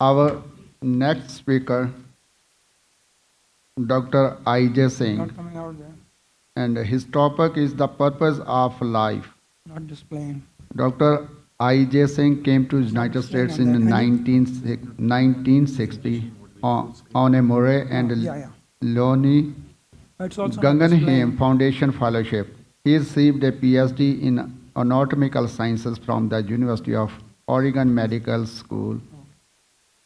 Our next speaker, Dr. I.J. Singh, Not coming out there. and his topic is the purpose of life. Not displaying. Dr. I.J. Singh came to the United displaying States on in that. 1960 on a Murray and Yeah. Leonie It's also not Guggenheim displaying. Foundation Fellowship. He received a PhD in anatomical sciences from the University of Oregon Medical School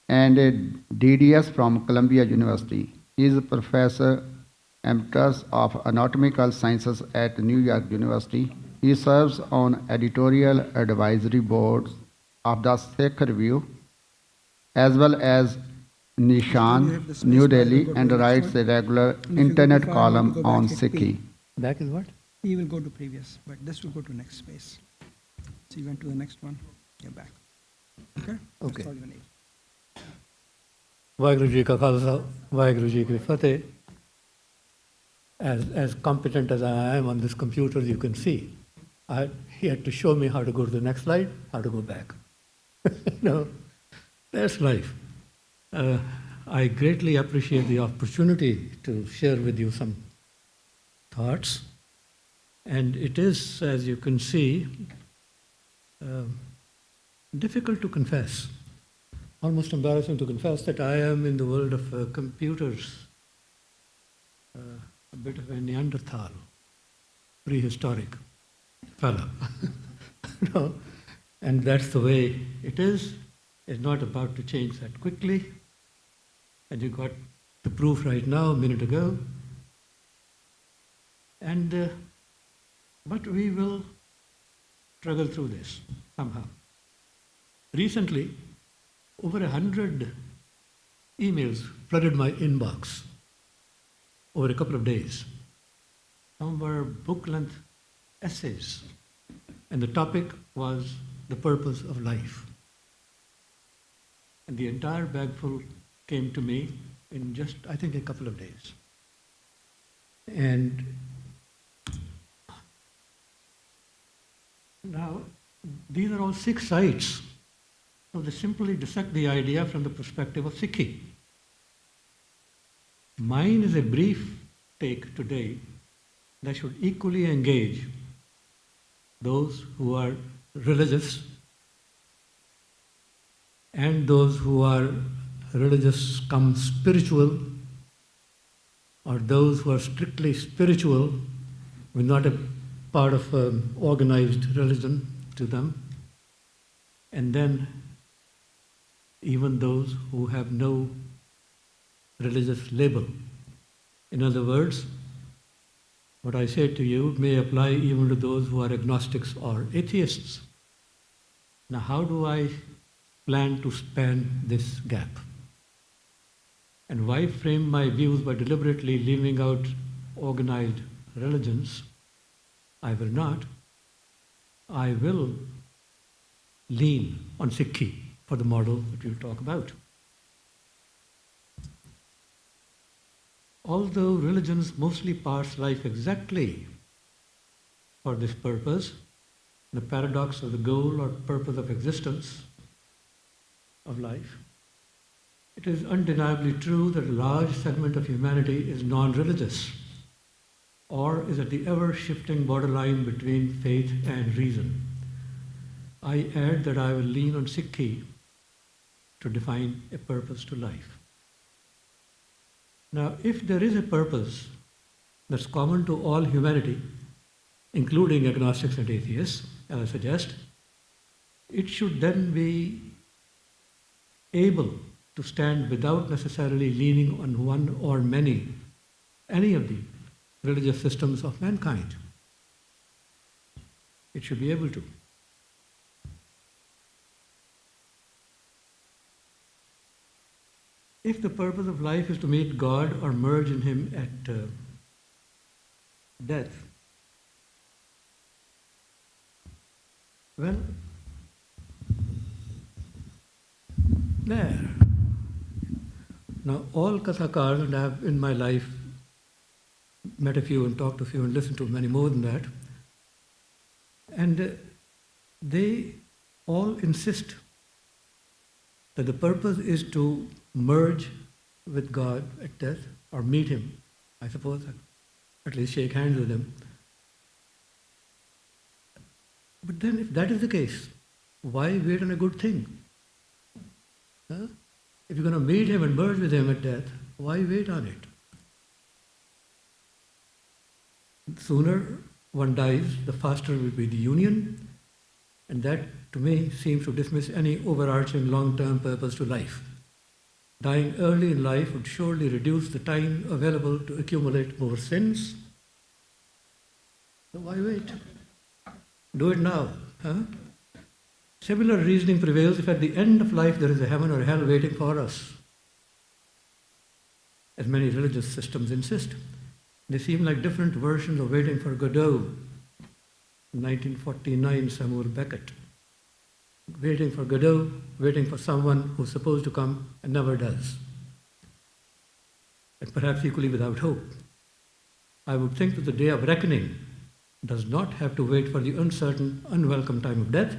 and a DDS from Columbia University. He is a professor emeritus of anatomical sciences at New York University. He serves on editorial advisory boards of the Sikh Review as well as Nishan, New Delhi, and writes a regular internet column on Sikhi. Back is what? He will go to previous, but this will go to next space. So you went to the next one, you're back. Okay? Okay. That's all you need. Vaheguru Ji Ka Khalsa, Vaheguru Ji Ki Fateh. As competent as I am on this computer, you can see, he had to show me how to go to the next slide, how to go back. No, that's life. I greatly appreciate the opportunity to share with you some thoughts. And it is, as you can see, difficult to confess, almost embarrassing to confess that I am in the world of computers, a bit of a Neanderthal, prehistoric fellow. No? And that's the way it is. It's not about to change that quickly. And you got the proof right now, a minute ago. And but we will struggle through this somehow. Recently, over 100 emails flooded my inbox over a couple of days. Some were book-length essays, and the topic was the purpose of life. And the entire bagful came to me in just, I think, a couple of days. And now, these are all Sikh sites. So they simply dissect the idea from the perspective of Sikhi. Mine is a brief take today that should equally engage those who are religious and those who are religious come spiritual, or those who are strictly spiritual with not a part of organized religion to them, and then even those who have no religious label. In other words, what I say to you may apply even to those who are agnostics or atheists. Now, how do I plan to span this gap? And why frame my views by deliberately leaving out organized religions? I will not. I will lean on Sikhi for the model that we'll talk about. Although religions mostly parse life exactly for this purpose, the paradox of the goal or purpose of existence of life, it is undeniably true that a large segment of humanity is non-religious or is at the ever-shifting borderline between faith and reason. I add that I will lean on Sikhi to define a purpose to life. Now, if there is a purpose that's common to all humanity, including agnostics and atheists, as I suggest, it should then be able to stand without necessarily leaning on one or any of the religious systems of mankind. It should be able to. If the purpose of life is to meet God or merge in Him at death, well, there. Now, all Kathakars, and I have in my life met a few and talked to a few and listened to many more than that, and they all insist that the purpose is to merge with God at death, or meet Him, I suppose, at least shake hands with Him. But then if that is the case, why wait on a good thing? Huh? If you're going to meet Him and merge with Him at death, why wait on it? The sooner one dies, the faster will be the union, and that, to me, seems to dismiss any overarching long-term purpose to life. Dying early in life would surely reduce the time available to accumulate more sins. So why wait? Do it now. Huh? Similar reasoning prevails if at the end of life there is a heaven or hell waiting for us, as many religious systems insist. They seem like different versions of waiting for Godot. 1949, Samuel Beckett. Waiting for Godot, waiting for someone who's supposed to come and never does. And perhaps equally without hope. I would think that the day of reckoning does not have to wait for the uncertain, unwelcome time of death.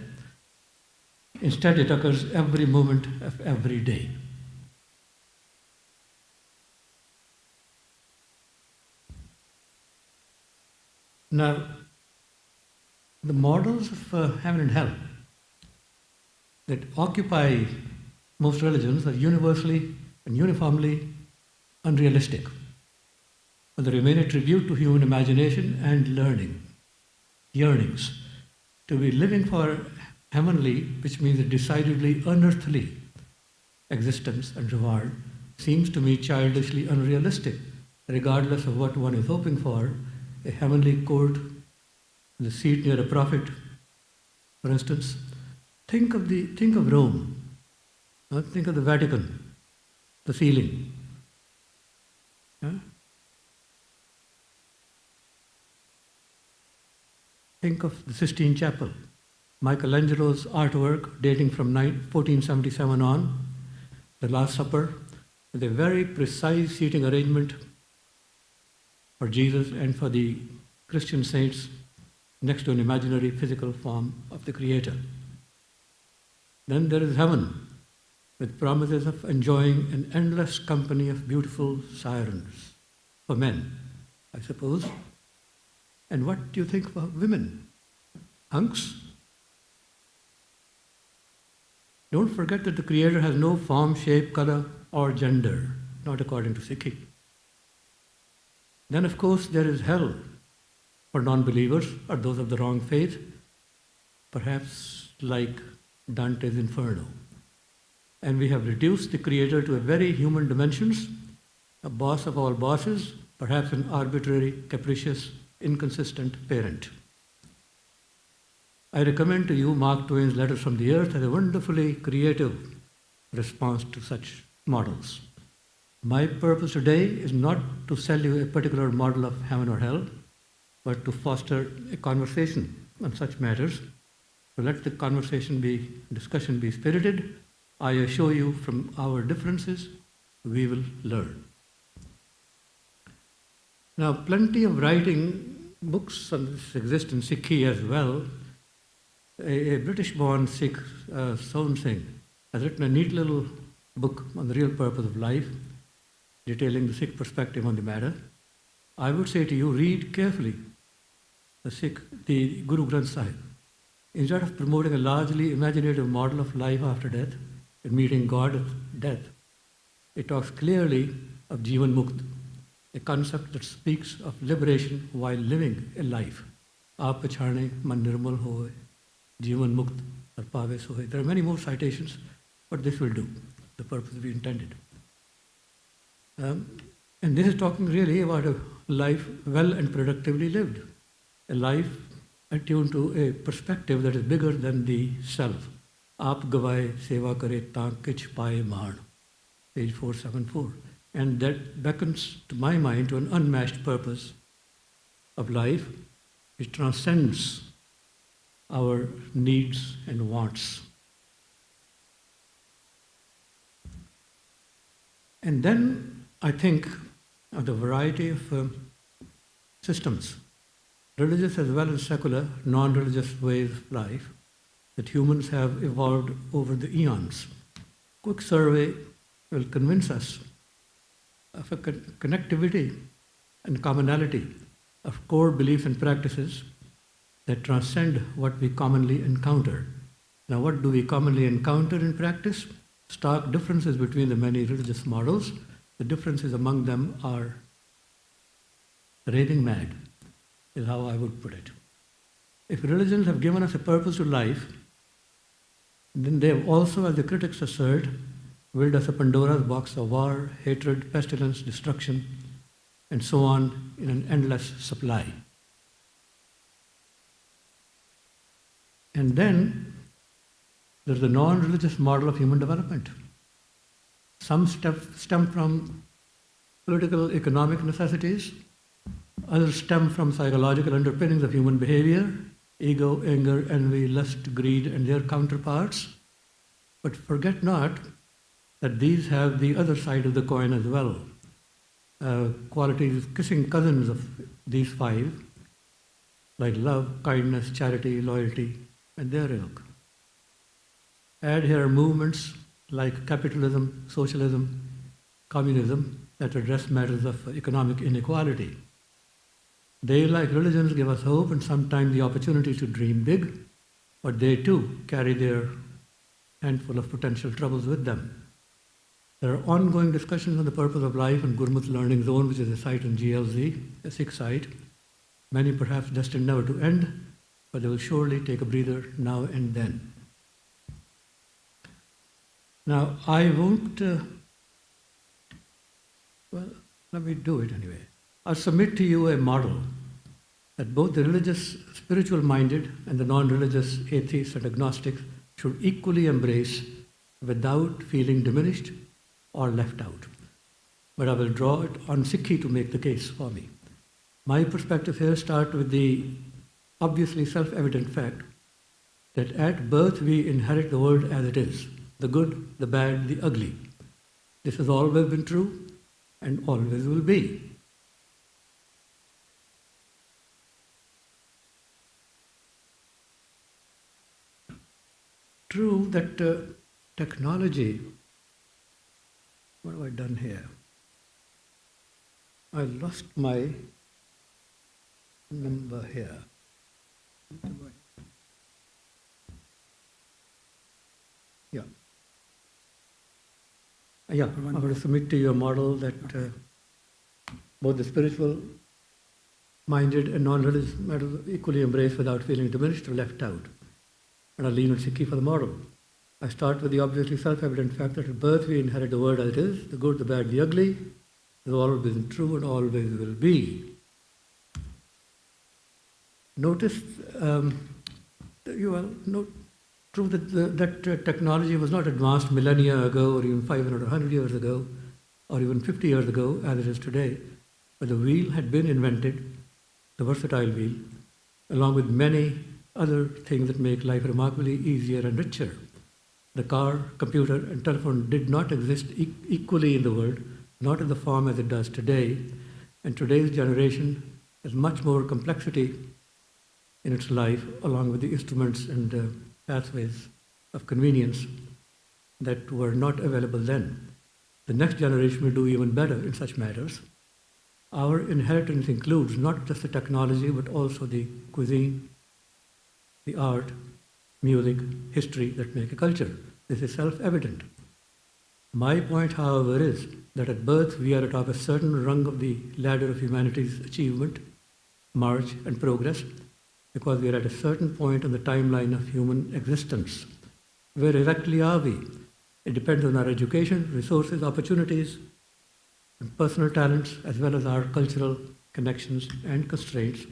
Instead, it occurs every moment of every day. Now, the models of heaven and hell that occupy most religions are universally and uniformly unrealistic, but they remain a tribute to human imagination and yearnings. To be living for heavenly, which means a decidedly unearthly existence and reward, seems to me childishly unrealistic, regardless of what one is hoping for. A heavenly court, the seat near a prophet, for instance. Think of Rome. Think of the Vatican, the ceiling. Think of the Sistine Chapel, Michelangelo's artwork dating from 1477 on, the Last Supper, with a very precise seating arrangement for Jesus and for the Christian saints next to an imaginary physical form of the Creator. Then there is heaven, with promises of enjoying an endless company of beautiful sirens, for men, I suppose. And what do you think about women? Hunks? Don't forget that the Creator has no form, shape, color, or gender, not according to Sikhi. Then, of course, there is hell for non-believers or those of the wrong faith, perhaps like Dante's Inferno. And we have reduced the Creator to a very human dimensions, a boss of all bosses, perhaps an arbitrary, capricious, inconsistent parent. I recommend to you Mark Twain's Letters from the Earth as a wonderfully creative response to such models. My purpose today is not to sell you a particular model of heaven or hell, but to foster a conversation on such matters. So let the discussion be spirited. I assure you from our differences, we will learn. Now, plenty of writing books on this exist in Sikhi as well. A British-born Sikh, Singh, has written a neat little book on the real purpose of life, detailing the Sikh perspective on the matter. I would say to you, read carefully the Guru Granth Sahib. Instead of promoting a largely imaginative model of life after death and meeting God at death, it talks clearly of Jivan Mukt, a concept that speaks of liberation while living a life. Aap pachhane man nirmal hoye, Jivan Mukt ar pave sohe. There are many more citations, but this will do, the purpose we intended. And this is talking really about a life well and productively lived, a life attuned to a perspective that is bigger than the self. Aap gavaye seva kare taan kich paaye maan, page 474. And that beckons to my mind to an unmatched purpose of life which transcends our needs and wants. And then I think of the variety of systems, religious as well as secular, non-religious ways of life that humans have evolved over the eons. quick survey will convince us of a connectivity and commonality of core beliefs and practices that transcend what we commonly encounter. Now, what do we commonly encounter in practice? Stark differences between the many religious models. The differences among them are raving mad, is how I would put it. If religions have given us a purpose to life, then they have also, as the critics assert, willed us a Pandora's box of war, hatred, pestilence, destruction, and so on in an endless supply. And then there's the non-religious model of human development. Some stem from political, economic necessities. Others stem from psychological underpinnings of human behavior, ego, anger, envy, lust, greed, and their counterparts. But forget not that these have the other side of the coin as well. Qualities, kissing cousins of these five, like love, kindness, charity, loyalty, and their ilk. Add here movements like capitalism, socialism, communism that address matters of economic inequality. They, like religions, give us hope and sometimes the opportunity to dream big, but they too carry their handful of potential troubles with them. There are ongoing discussions on the purpose of life in Gurmukh Learning Zone, which is a site in GLZ, a Sikh site, many perhaps destined never to end, but they will surely take a breather now and then. Now, I won't, well, let me do it anyway. I'll submit to you a model that both the religious, spiritual-minded and the non-religious atheists and agnostics should equally embrace without feeling diminished or left out. But I will draw it on Sikhi to make the case for me. My perspective here starts with the obviously self-evident fact that at birth we inherit the world as it is, the good, the bad, the ugly. This has always been true and always will be. True that technology, what have I done here? I lost my number here. Yeah, I'm going to submit to you a model that both the spiritual-minded and non-religious matters equally embrace without feeling diminished or left out. And I'll lean on Sikhi for the model. I start with the obviously self-evident fact that at birth we inherit the world as it is, the good, the bad, the ugly. It has always been true and always will be. Notice, true that technology was not advanced millennia ago or even 500 or 100 years ago or even 50 years ago as it is today, but the wheel had been invented, the versatile wheel, along with many other things that make life remarkably easier and richer. The car, computer, and telephone did not exist equally in the world, not in the form as it does today, and today's generation has much more complexity in its life, along with the instruments and pathways of convenience that were not available then. The next generation will do even better in such matters. Our inheritance includes not just the technology, but also the cuisine, the art, music, history that make a culture. This is self-evident. My point, however, is that at birth we are atop a certain rung of the ladder of humanity's achievement, march, and progress, because we are at a certain point on the timeline of human existence. Where exactly are we? It depends on our education, resources, opportunities, and personal talents, as well as our cultural connections and constraints.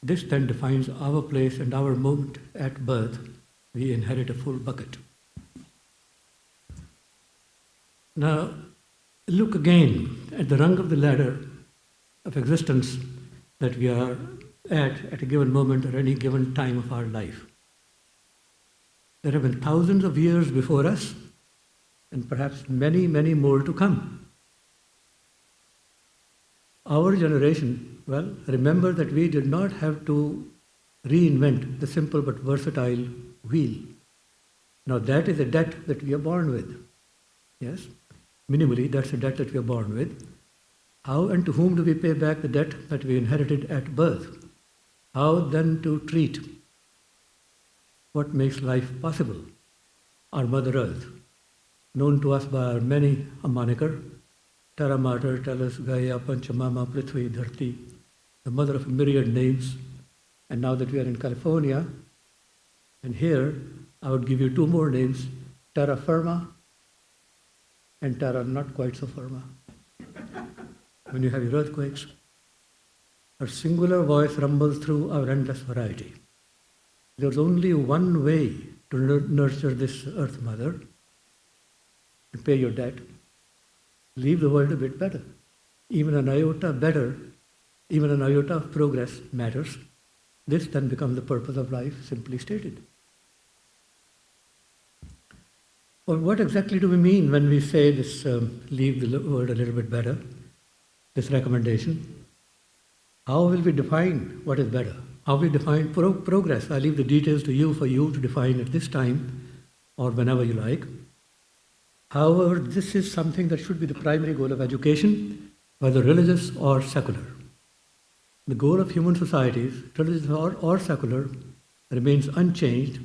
This then defines our place and our moment at birth. We inherit a full bucket. Now, look again at the rung of the ladder of existence that we are at a given moment or any given time of our life. There have been thousands of years before us, and perhaps many, many more to come. Our generation, well, remember that we did not have to reinvent the simple but versatile wheel. Now that is a debt that we are born with. Yes? Minimally, that's a debt that we are born with. How and to whom do we pay back the debt that we inherited at birth? How then to treat what makes life possible? Our Mother Earth, known to us by our many a moniker, Tara Mater, Talas, Gaia, Panchamama, Prithvi, Dharti, the mother of a myriad names. And now that we are in California, and here, I would give you two more names, Terra Firma and Terra Not Quite So Firma. When you have your earthquakes, her singular voice rumbles through our endless variety. There's only one way to nurture this Earth Mother, to pay your debt. Leave the world a bit better. Even an iota better, even an iota of progress matters. This then becomes the purpose of life, simply stated. Well, what exactly do we mean when we say this, leave the world a little bit better, this recommendation? How will we define what is better? How we define progress? I leave the details to you for you to define at this time or whenever you like. However, this is something that should be the primary goal of education, whether religious or secular. The goal of human societies, religious or secular, remains unchanged.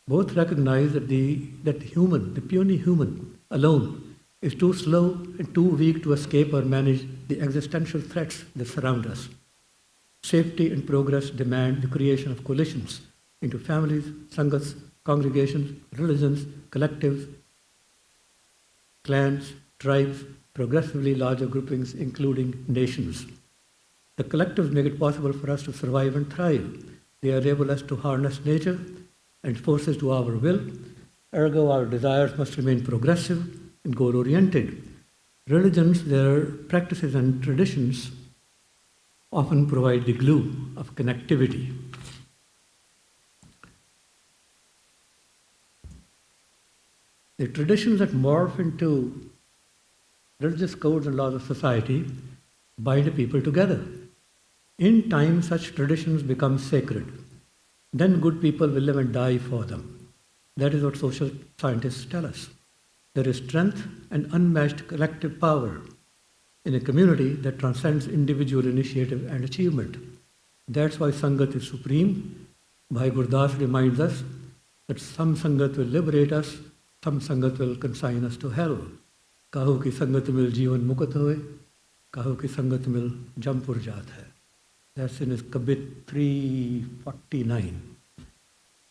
Both recognize that the puny human alone, is too slow and too weak to escape or manage the existential threats that surround us. Safety and progress demand the creation of coalitions into families, sanghas, congregations, religions, collectives, clans, tribes, progressively larger groupings, including nations. The collectives make it possible for us to survive and thrive. They enable us to harness nature and forces to our will. Ergo, our desires must remain progressive and goal-oriented. Religions, their practices and traditions often provide the glue of connectivity. The traditions that morph into religious codes and laws of society bind the people together. In time, such traditions become sacred. Then good people will live and die for them. That is what social scientists tell us. There is strength and unmatched collective power in a community that transcends individual initiative and achievement. That's why Sangat is supreme. Bhai Gurdas reminds us that some Sangat will liberate us, some Sangat will consign us to hell. Kahu ki Sangat mil jivan mukat hoye, kahu ki Sangat mil jampur jaat hai. That's in his Kabit 349.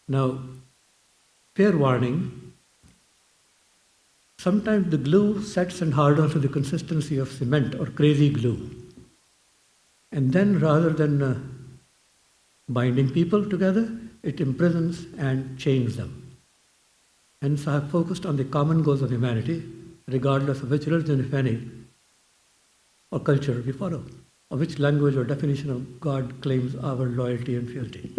Now, fair warning, sometimes the glue sets and hardens to the consistency of cement or crazy glue. And then rather than binding people together, it imprisons and chains them. Hence I have focused on the common goals of humanity, regardless of which religion, if any, or culture we follow, or which language or definition of God claims our loyalty and fealty.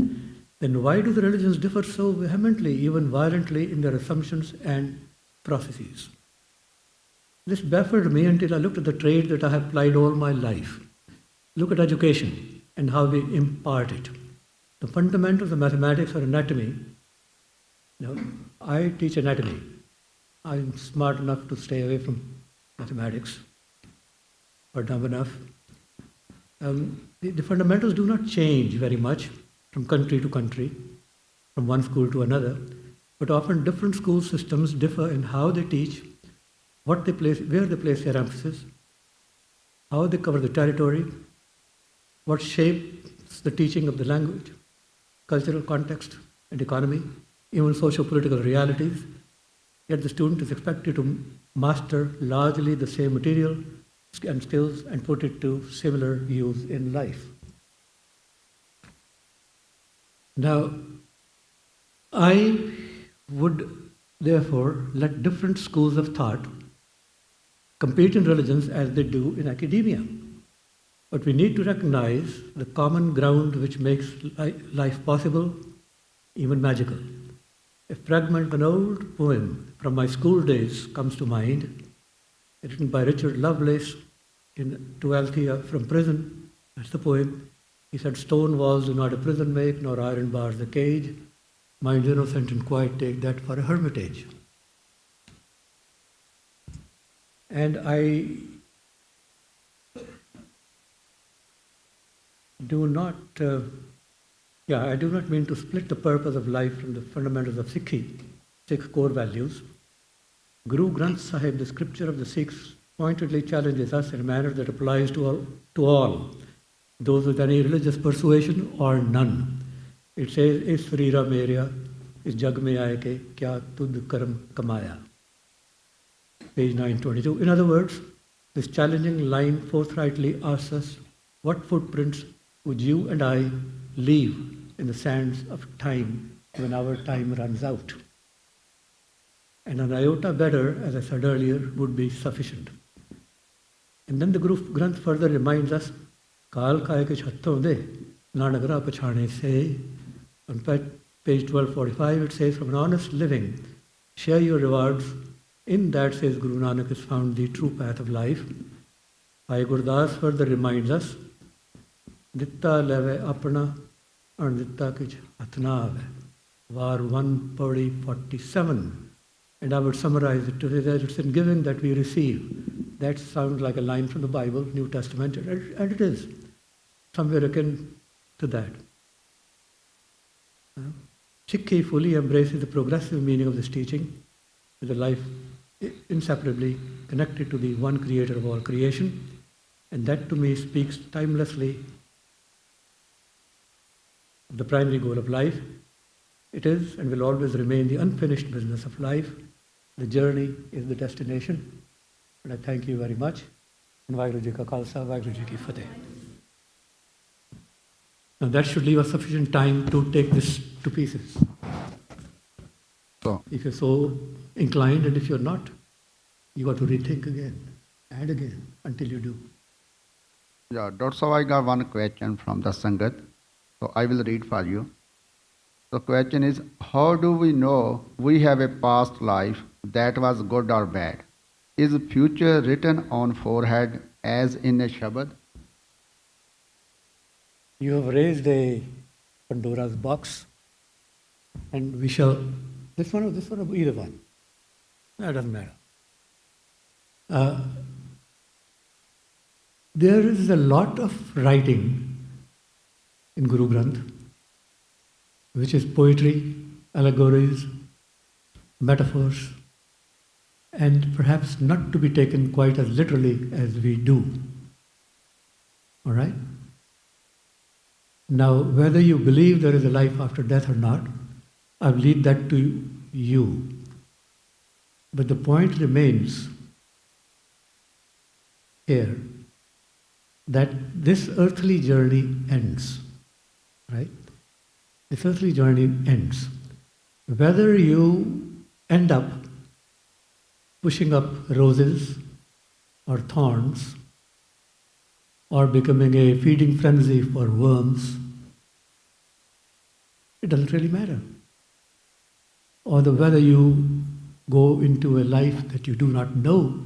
Then why do the religions differ so vehemently, even violently, in their assumptions and processes? This baffled me until I looked at the trade that I have applied all my life. Look at education and how we impart it. The fundamentals of mathematics or anatomy. Now, I teach anatomy. I'm smart enough to stay away from mathematics, or dumb enough. The fundamentals do not change very much from country to country, from one school to another, but often different school systems differ in how they teach, what they place, where they place their emphasis, how they cover the territory, what shapes the teaching of the language, cultural context and economy, even socio-political realities. Yet the student is expected to master largely the same material and skills and put it to similar use in life. Now, I would therefore let different schools of thought compete in religions as they do in academia. But we need to recognize the common ground which makes life possible, even magical. A fragment of an old poem from my school days comes to mind, written by Richard Lovelace to Althea from prison. That's the poem. He said, "Stone walls do not a prison make, nor iron bars a cage. Minds innocent and quiet take that for a hermitage." And I do not, I do not mean to split the purpose of life from the fundamentals of Sikhi, Sikh core values. Guru Granth Sahib, the scripture of the Sikhs, pointedly challenges us in a manner that applies to all, those with any religious persuasion or none. It says, "Is Sarira Meria, is Jag mein aaye ke kya tud karam kamaya." Page 922. In other words, this challenging line forthrightly asks us, what footprints would you and I leave in the sands of time when our time runs out? And an iota better, as I said earlier, would be sufficient. And then the Guru Granth further reminds us, Kal kaya ke chatton de, nanagara pachhane se. On page 1245 it says, from an honest living, share your rewards. In that, says Guru Nanak, is found the true path of life. Bhai Gurdas further reminds us, Ditta leve apna and ditta kich atna ave. Var 1 Pauri 47. And I would summarize it to say that it's in giving that we receive. That sounds like a line from the Bible, New Testament, and it is somewhere akin to that. Sikhi fully embraces the progressive meaning of this teaching, with a life inseparably connected to the one creator of all creation, and that to me speaks timelessly of the primary goal of life. It is and will always remain the unfinished business of life. The journey is the destination. And I thank you very much. And Vaheguru Ji Ka Khalsa, Vaheguru Ji Ki Fateh. Now that should leave us sufficient time to take this to pieces. So, If you're so inclined, and if you're not, you got to rethink again and again until you do. yeah, Dr. Sav, I got one question from the Sangat. So I will read for you. The question is, how do we know we have a past life that was good or bad? Is future written on forehead as in a Shabad? You have raised a Pandora's box, and we shall, this one or either one. That doesn't matter. There is a lot of writing in Guru Granth, which is poetry, allegories, metaphors, and perhaps not to be taken quite as literally as we do. All right? Now, whether you believe there is a life after death or not, I will leave that to you. But the point remains here that this earthly journey ends, right? This earthly journey ends. Whether you end up pushing up roses or thorns, or becoming a feeding frenzy for worms, it doesn't really matter. Or whether you go into a life that you do not know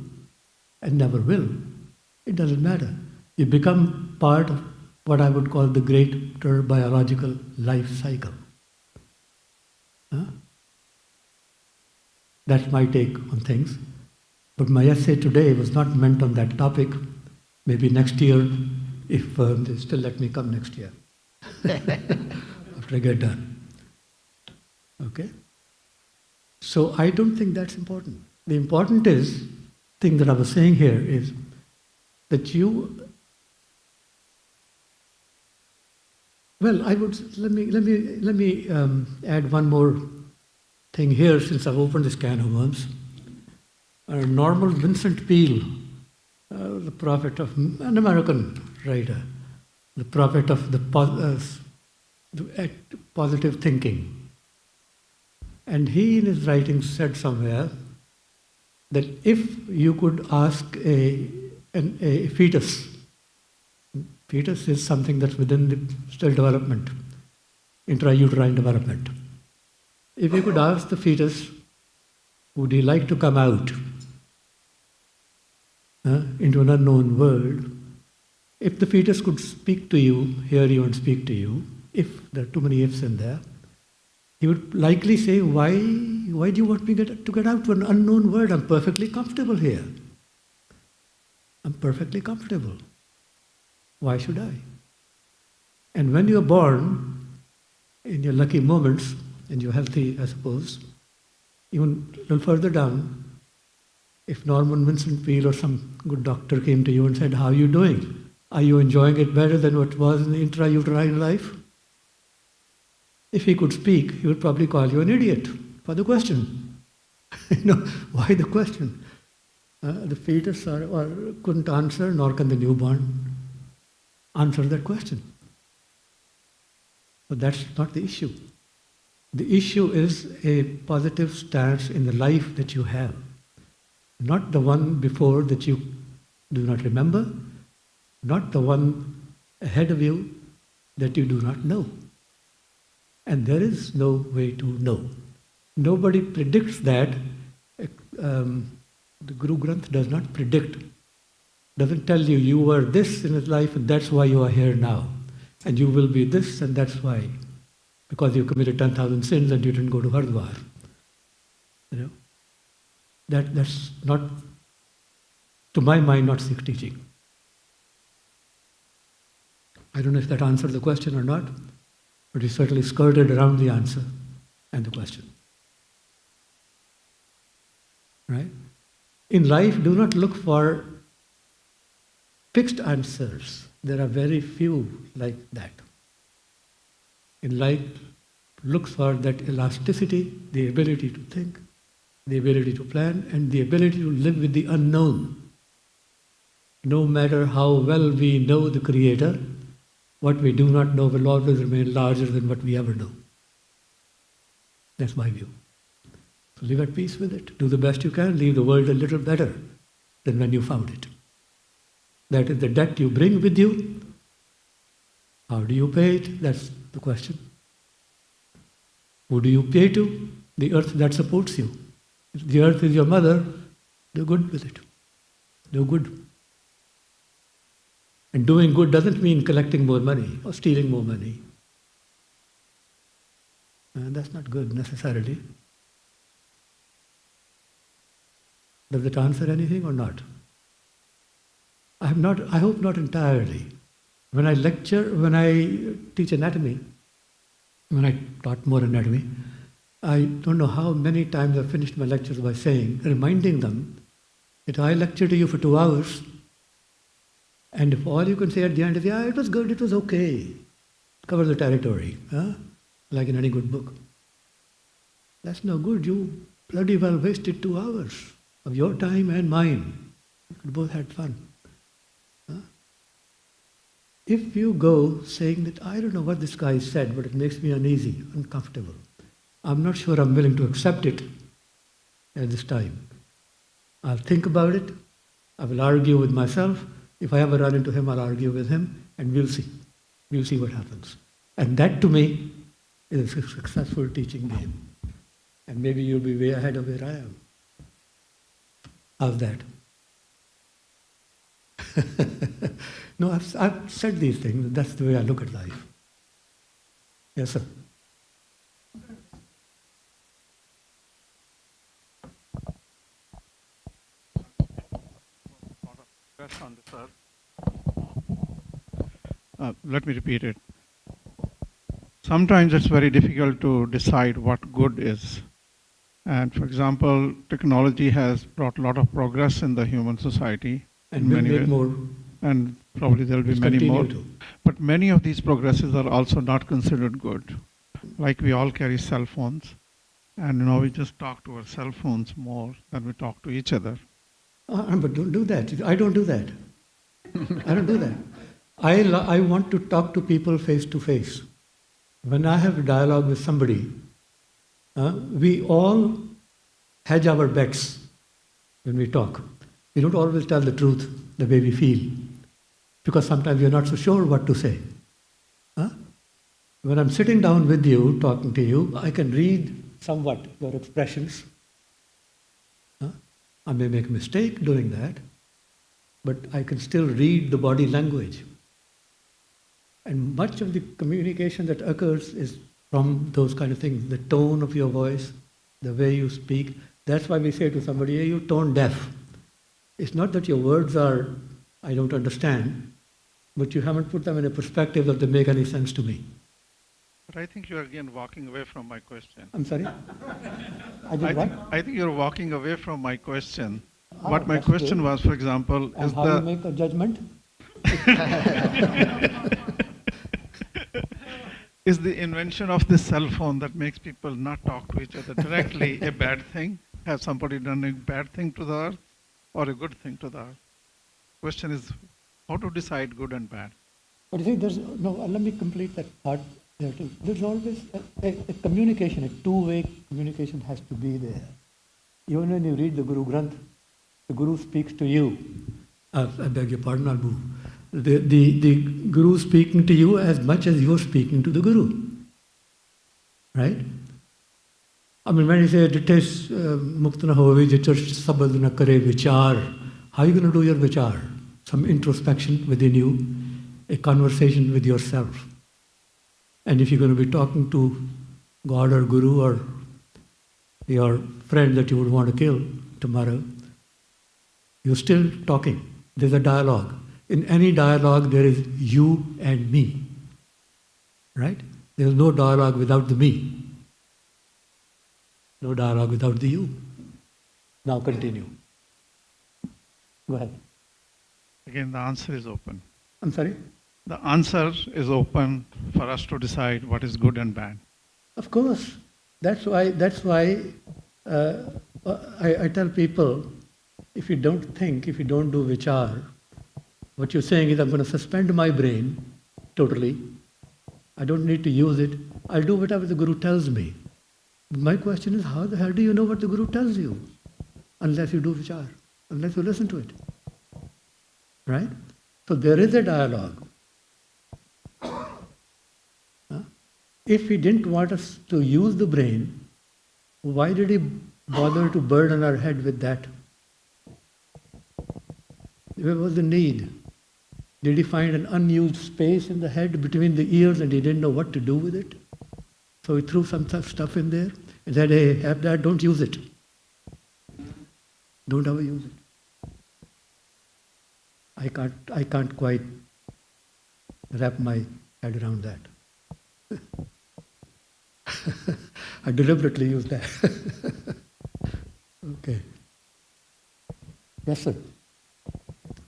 and never will, it doesn't matter. You become part of what I would call the greater biological life cycle. That's my take on things. But my essay today was not meant on that topic. Maybe next year, if they still let me come next year, after I get done. Okay? So I don't think that's important. The important thing that I was saying here is that let me add one more thing here since I've opened this can of worms. Normal Vincent Peale, the prophet of an American writer, the prophet of the positive thinking. And he in his writings said somewhere that if you could ask a fetus is something that's within the still development, intrauterine development. If you could ask the fetus, would he like to come out into an unknown world, if the fetus could speak to you, hear you and speak to you, if there are too many ifs in there, he would likely say, why do you want me to get out to an unknown world? I'm perfectly comfortable here. I'm perfectly comfortable. Why should I? And when you're born, in your lucky moments, and you're healthy, I suppose, even a little further down, if Norman Vincent Peale or some good doctor came to you and said, how are you doing? Are you enjoying it better than what was in the intrauterine life? If he could speak, he would probably call you an idiot for the question. Why the question? The fetus or couldn't answer, nor can the newborn answer that question. But that's not the issue. The issue is a positive stance in the life that you have. Not the one before that you do not remember, not the one ahead of you that you do not know. And there is no way to know. Nobody predicts that. The Guru Granth does not predict, doesn't tell you you were this in his life and that's why you are here now. And you will be this and that's why. Because you committed 10,000 sins and you didn't go to Hardwar. That's not, to my mind, not Sikh teaching. I don't know if that answered the question or not, but we certainly skirted around the answer and the question. Right? In life, do not look for fixed answers. There are very few like that. In life, look for that elasticity, the ability to think, the ability to plan, and the ability to live with the unknown. No matter how well we know the Creator, what we do not know will always remain larger than what we ever know. That's my view. So live at peace with it. Do the best you can. Leave the world a little better than when you found it. That is the debt you bring with you. How do you pay it? That's the question. Who do you pay to? The earth that supports you. If the earth is your mother, do good with it. Do good. And doing good doesn't mean collecting more money or stealing more money. And that's not good necessarily. Does it answer anything or not? I hope not entirely. When I teach anatomy, when I taught more anatomy, I don't know how many times I finished my lectures by reminding them that I lecture to you for 2 hours, and if all you can say at the end is, yeah, it was good, it was okay, cover the territory, like in any good book. That's no good. You bloody well wasted 2 hours of your time and mine. We both had fun. If you go saying that, I don't know what this guy said, but it makes me uneasy, uncomfortable, I'm not sure I'm willing to accept it at this time. I'll think about it. I will argue with myself. If I ever run into him, I'll argue with him, and we'll see. We'll see what happens. And that, to me, is a successful teaching game. And maybe you'll be way ahead of where I am. How's that? No, I've said these things. That's the way I look at life. Yes, sir. On this, sir. Let me repeat it. Sometimes it's very difficult to decide what good is. And for example, technology has brought a lot of progress in the human society. And we'll make more. And probably there will be many more. But many of these progresses are also not considered good. Like we all carry cell phones. And we just talk to our cell phones more than we talk to each other. But don't do that. I don't do that. I don't do that. I want to talk to people face to face. When I have a dialogue with somebody, we all hedge our bets when we talk. We don't always tell the truth the way we feel, because sometimes we're not so sure what to say. When I'm sitting down with you, talking to you, I can read somewhat your expressions. I may make a mistake doing that, but I can still read the body language. And much of the communication that occurs is from those kind of things, the tone of your voice, the way you speak. That's why we say to somebody, hey, you're tone deaf. It's not that your words are I don't understand, but you haven't put them in a perspective that they make any sense to me. But I think you're again walking away from my question. I'm sorry? I did what? I think you're walking away from my question. Oh, What my that's question good. was, for example, And is how you make a judgment? is the invention of the cell phone that makes people not talk to each other directly a bad thing? Has somebody done a bad thing to the earth or a good thing to the earth? Question is how to decide good and bad. But you see, let me complete that thought there too. There's always a communication, a two-way communication has to be there. Even when you read the Guru Granth, the Guru speaks to you. I beg your pardon, I'll move. The Guru is speaking to you as much as you're speaking to the Guru. Right? I mean, when you say, Ditesh Muktana Hovi Jitar Sabad na kare vichar, how are you going to do your vichar? Some introspection within you, a conversation with yourself. And if you're going to be talking to God or Guru or your friend that you would want to kill tomorrow, you're still talking. There's a dialogue. In any dialogue, there is you and me. Right? There's no dialogue without the me. No dialogue without the you. Now continue. Go ahead. Again, the answer is open. I'm sorry? The answer is open for us to decide what is good and bad. Of course. That's why I tell people, if you don't think, if you don't do vichar, what you're saying is, I'm going to suspend my brain totally. I don't need to use it. I'll do whatever the Guru tells me. My question is, how the hell do you know what the Guru tells you? Unless you do vichar, unless you listen to it. Right? So there is a dialogue. If he didn't want us to use the brain, why did he bother to burden our head with that? Where was the need? Did he find an unused space in the head between the ears and he didn't know what to do with it? So he threw some stuff in there and said, hey, have that, don't use it. Don't ever use it. I can't quite wrap my head around that. I deliberately used that. Okay. Yes, sir.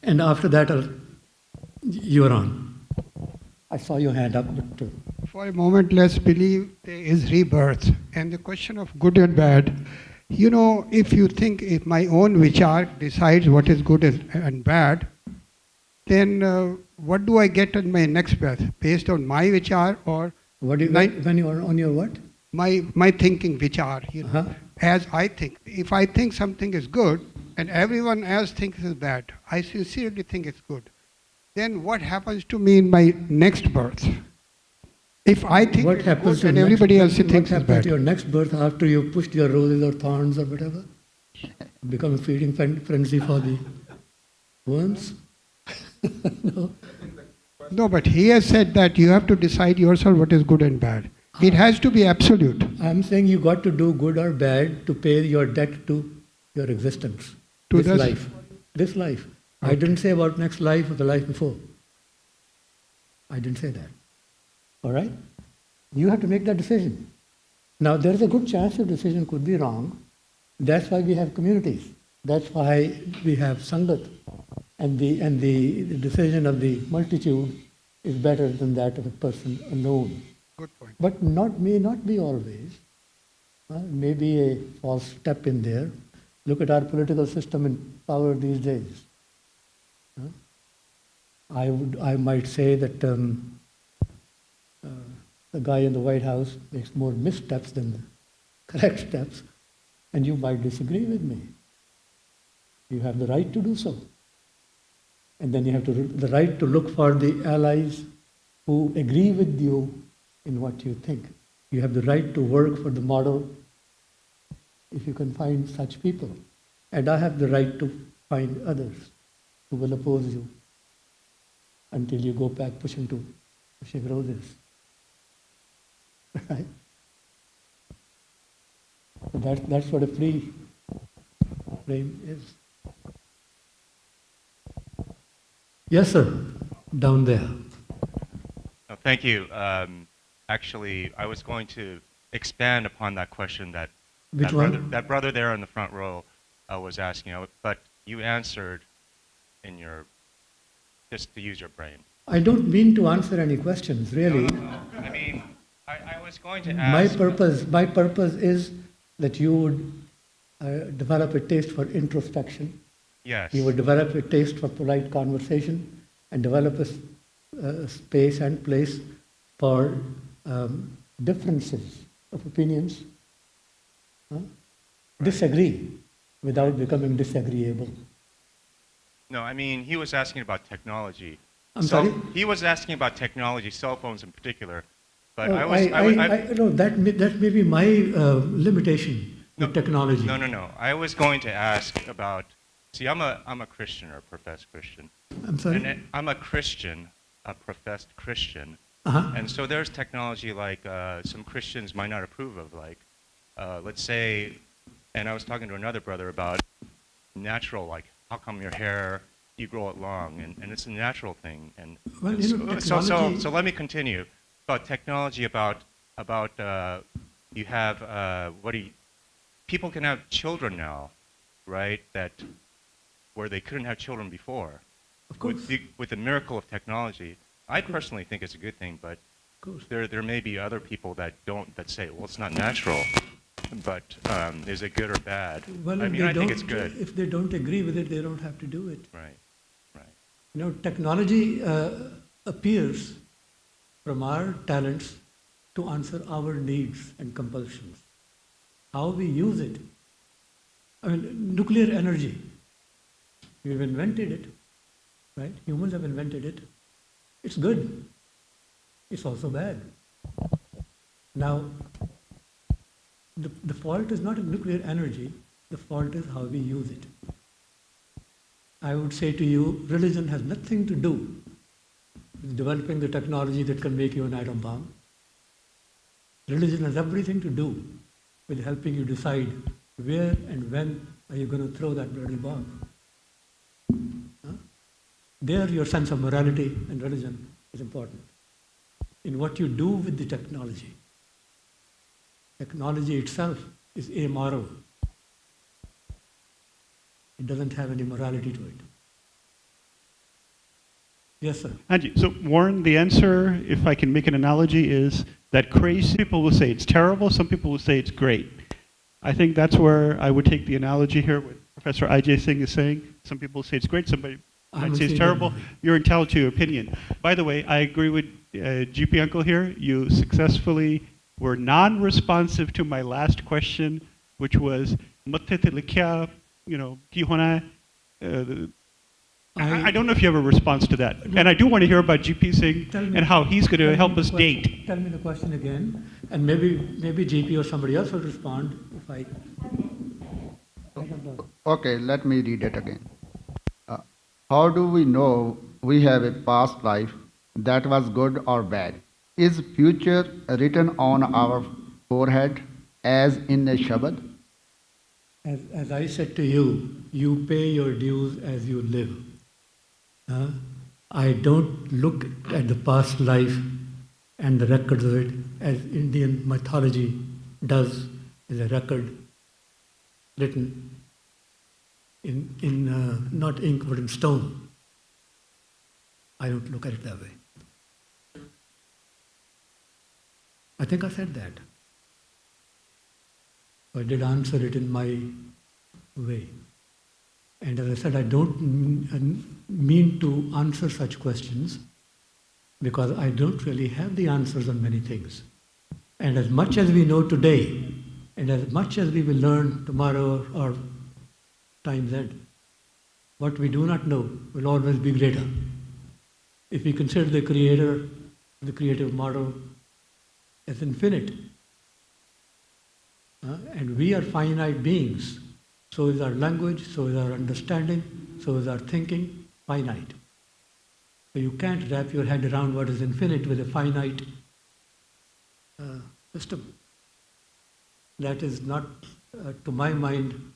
And after that, you're on. I saw your hand up, but... For a moment, let's believe there is rebirth. And the question of good and bad, if you think if my own vichar decides what is good and bad, then what do I get in my next breath? Based on my vichar or... What do you, when you are on your what? My thinking vichar, as I think. If I think something is good and everyone else thinks it's bad, I sincerely think it's good. Then what happens to me in my next birth? If I think what it's happens good and everybody else thinks it's What happens bad? to your next birth after you've pushed your roses or thorns or whatever? Become a feeding frenzy for the worms? No. No, but he has said that you have to decide yourself what is good and bad. It has to be absolute. I'm saying you got to do good or bad to pay your debt to your existence. To this life. This life. Okay. I didn't say about next life or the life before. I didn't say that. All right? You have to make that decision. Now, there's a good chance your decision could be wrong. That's why we have communities. That's why we have Sangat. And the decision of the multitude is better than that of a person alone. Good point. But may not be always. Maybe a false step in there. Look at our political system in power these days. I might say that the guy in the White House makes more missteps than the correct steps, and you might disagree with me. You have the right to do so. And then you have the right to look for the allies who agree with you in what you think. You have the right to work for the model if you can find such people. And I have the right to find others who will oppose you until you go back pushing roses. Right? So that's what a free frame is. Yes, sir. Down there. No, thank you. Actually, I was going to expand upon that question that Which that brother there in the front row was asking, but you answered in your, just to use your brain. I don't mean to answer any questions, really. No. I mean, I was going to My ask. purpose is that you would develop a taste for introspection. Yes. You would develop a taste for polite conversation and develop a space and place for differences of opinions. Disagree without becoming disagreeable. No, I mean, he was asking about technology. I'm sorry? He was asking about technology, cell phones in particular. But No, that may be my limitation with technology. No. I was going to ask about. See, I'm a Christian or a professed Christian. I'm sorry? And I'm a Christian, a professed Christian. Uh-huh. And so there's technology like some Christians might not approve of, like, let's say, and I was talking to another brother about natural, like, how come your hair, you grow it long, and it's a natural thing. And Well, and you know, so technology- let me continue about technology. About you have people can have children now, right? That where they couldn't have children before. Of course. With the miracle of technology, I personally think it's a good thing, but Of course. there may be other people that say, well, it's not natural. But is it good or bad? Well, I if mean, they I think don't- it's good. If they don't agree with it, they don't have to do it. Right. You know, technology appears from our talents to answer our needs and compulsions. How we use it. I mean, nuclear energy. We've invented it, right? Humans have invented it. It's good. It's also bad. Now, the fault is not in nuclear energy. The fault is how we use it. I would say to you, religion has nothing to do with developing the technology that can make you an atom bomb. Religion has everything to do with helping you decide where and when are you going to throw that bloody bomb. Huh? There your sense of morality and religion is important. In what you do with the technology. Technology itself is amoral. It doesn't have any morality to it. Yes, sir. Anji, so Warren, the answer, if I can make an analogy, is that crazy people will say it's terrible, some people will say it's great. I think that's where I would take the analogy here, what Professor I.J. Singh is saying. Some people say it's great, somebody might say it's terrible. You're entitled to your opinion. By the way, I agree with GP Uncle here. You successfully were non-responsive to my last question, which was, I don't know if you have a response to that. And I do want to hear about GP Singh and how he's going to help us date. Tell me the question again, and maybe GP or somebody else will respond if I don't know. Okay, let me read it again. How do we know we have a past life that was good or bad? Is future written on our forehead as in a Shabad? As I said to you, you pay your dues as you live. I don't look at the past life and the records of it as Indian mythology does, as a record written in not ink but in stone. I don't look at it that way. I think I said that. I did answer it in my way. And as I said, I don't mean to answer such questions because I don't really have the answers on many things. And as much as we know today, and as much as we will learn tomorrow or time's end, what we do not know will always be greater. If we consider the Creator, the creative model, as infinite, and we are finite beings, so is our language, so is our understanding, so is our thinking finite. So you can't wrap your head around what is infinite with a finite system. That is not, to my mind,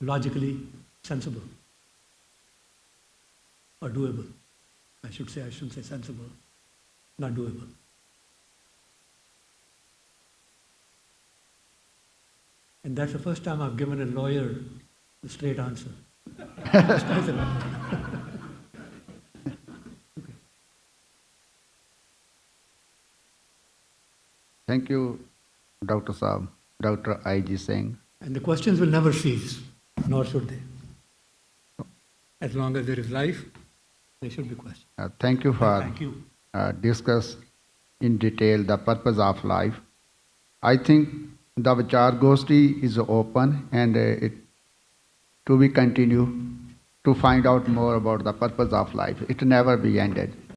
logically sensible or doable. I shouldn't say sensible, not doable. And that's the first time I've given a lawyer the straight answer. Thank you, Dr. Saab, Dr. I.G. Singh. And the questions will never cease, nor should they. As long as there is life, there should be questions. Thank you for Thank you. discuss in detail the purpose of life. I think the Vichar Goshti is open and it to be continued to find out more about the purpose of life. It never be ended.